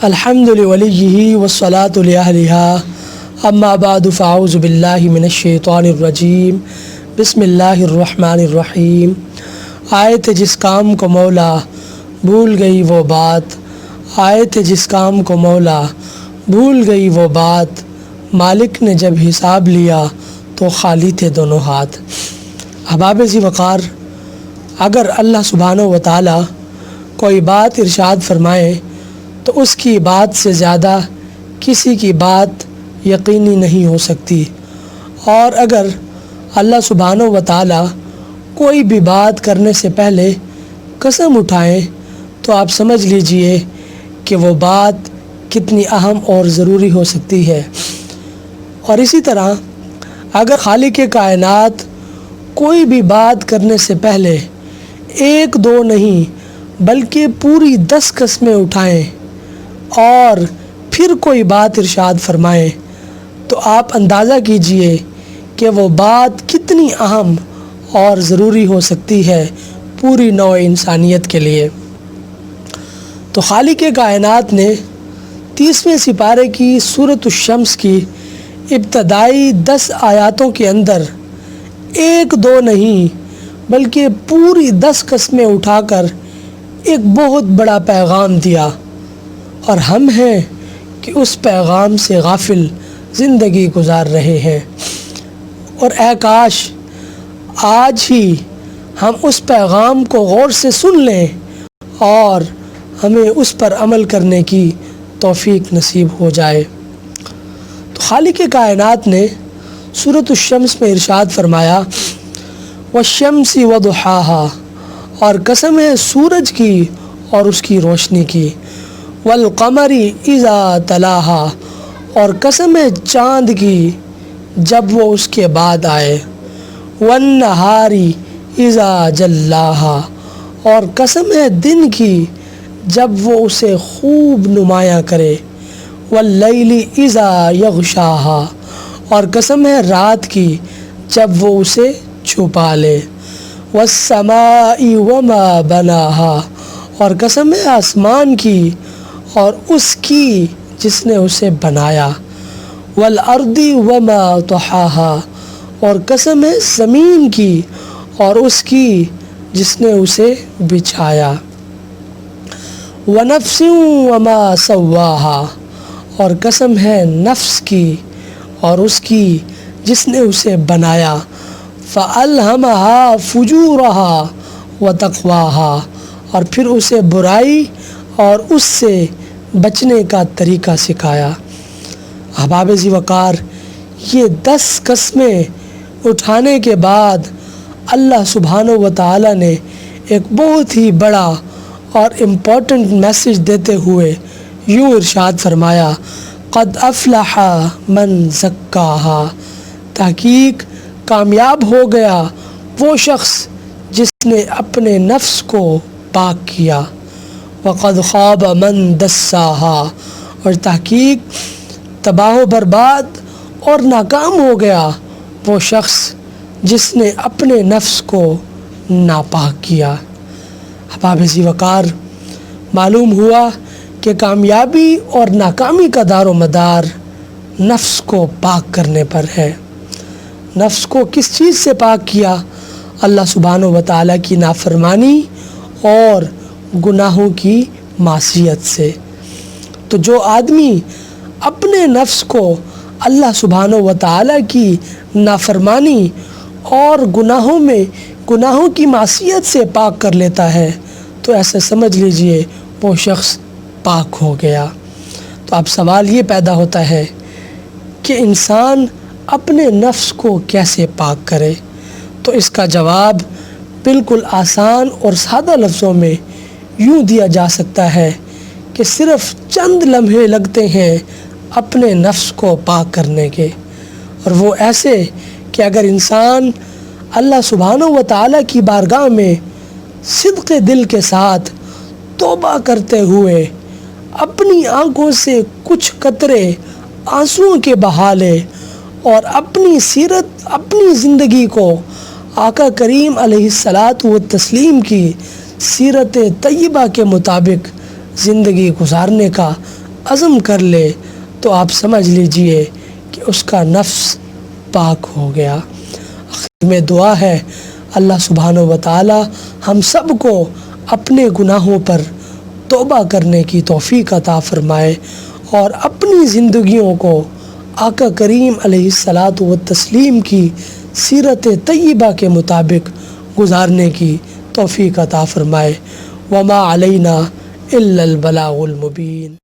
الحمد لولیہ والصلاة لأہلہا اما بعد فاعوذ باللہ من الشیطان الرجیم بسم اللہ الرحمن الرحیم۔ آئے تھے جس کام کو مولا بھول گئی وہ بات، آئے تھے جس کام کو مولا بھول گئی وہ بات، مالک نے جب حساب لیا تو خالی تھے دونوں ہاتھ۔ احباب ذی وقار، اگر اللہ سبحانہ و تعالی کوئی بات ارشاد فرمائے تو اس کی بات سے زیادہ کسی کی بات یقینی نہیں ہو سکتی، اور اگر اللہ سبحانہ و تعالی کوئی بھی بات کرنے سے پہلے قسم اٹھائیں تو آپ سمجھ لیجئے کہ وہ بات کتنی اہم اور ضروری ہو سکتی ہے۔ اور اسی طرح اگر خالق کائنات کوئی بھی بات کرنے سے پہلے ایک دو نہیں بلکہ پوری 10 قسمیں اٹھائیں اور پھر کوئی بات ارشاد فرمائیں تو آپ اندازہ کیجئے کہ وہ بات کتنی اہم اور ضروری ہو سکتی ہے پوری نوع انسانیت کے لیے۔ تو خالق کائنات نے 30ویں سپارے کی سورۃ الشمس کی ابتدائی 10 آیاتوں کے اندر ایک دو نہیں بلکہ پوری 10 قسمیں اٹھا کر ایک بہت بڑا پیغام دیا، اور ہم ہیں کہ اس پیغام سے غافل زندگی گزار رہے ہیں۔ اور اے کاش آج ہی ہم اس پیغام کو غور سے سن لیں اور ہمیں اس پر عمل کرنے کی توفیق نصیب ہو جائے۔ تو خالق کائنات نے سورۃ الشمس میں ارشاد فرمایا، والشمس وضحاها، اور قسم ہے سورج کی اور اس کی روشنی کی، والقمر اذا تلاها، اور قسم ہے چاند کی جب وہ اس کے بعد آئے، والنہار اذا جلاها، اور قسم ہے دن کی جب وہ اسے خوب نمایاں کرے، واللیل اذا یغشاها، اور قسم ہے رات کی جب وہ اسے چھپا لے، والسماء وما بناها، اور قسم ہے آسمان کی اور اس کی جس نے اسے بنایا، والارض وما طحاها، اور قسم ہے زمین کی اور اس کی جس نے اسے بچھایا، ونفس وما سواها، اور قسم ہے نفس کی اور اس کی جس نے اسے بنایا، فَأَلْهَمَهَا فُجُورَهَا وَتَقْوَاهَا، اور پھر اسے برائی اور اس سے بچنے کا طریقہ سکھایا۔ احباب ذی وقار، یہ 10 قسمیں اٹھانے کے بعد اللہ سبحانہ و تعالی نے ایک بہت ہی بڑا اور امپورٹنٹ میسج دیتے ہوئے یوں ارشاد فرمایا، قد افلح من زکاها، تحقیق کامیاب ہو گیا وہ شخص جس نے اپنے نفس کو پاک کیا، وقد خاب من دساها، اور تحقیق تباہ و برباد اور ناکام ہو گیا وہ شخص جس نے اپنے نفس کو ناپاک کیا۔ احباب ذی وقار، معلوم ہوا کہ کامیابی اور ناکامی کا دار و مدار نفس کو پاک کرنے پر ہے۔ نفس کو کس چیز سے پاک کیا؟ اللہ سبحانہ و تعالیٰ کی نافرمانی اور گناہوں کی معصیت سے۔ تو جو آدمی اپنے نفس کو اللہ سبحانہ و تعالیٰ کی نافرمانی اور گناہوں کی معصیت سے پاک کر لیتا ہے تو ایسا سمجھ لیجئے وہ شخص پاک ہو گیا۔ تو اب سوال یہ پیدا ہوتا ہے کہ انسان اپنے نفس کو کیسے پاک کرے؟ تو اس کا جواب بالکل آسان اور سادہ لفظوں میں یوں دیا جا سکتا ہے کہ صرف چند لمحے لگتے ہیں اپنے نفس کو پاک کرنے کے، اور وہ ایسے کہ اگر انسان اللہ سبحانہ و تعالیٰ کی بارگاہ میں صدق دل کے ساتھ توبہ کرتے ہوئے اپنی آنکھوں سے کچھ قطرے آنسوؤں کے بہا لے اور اپنی زندگی کو آقا کریم علیہ الصلاۃ والتسلیم کی سیرت طیبہ کے مطابق زندگی گزارنے کا عزم کر لے تو آپ سمجھ لیجئے کہ اس کا نفس پاک ہو گیا۔ آخر میں دعا ہے اللہ سبحانہ و تعالی ہم سب کو اپنے گناہوں پر توبہ کرنے کی توفیق عطا فرمائے اور اپنی زندگیوں کو آقا کریم علیہ الصلاۃ والتسلیم کی سیرت طیبہ کے مطابق گزارنے کی توفیق عطا فرمائے۔ وما علینا الا البلاغ المبین۔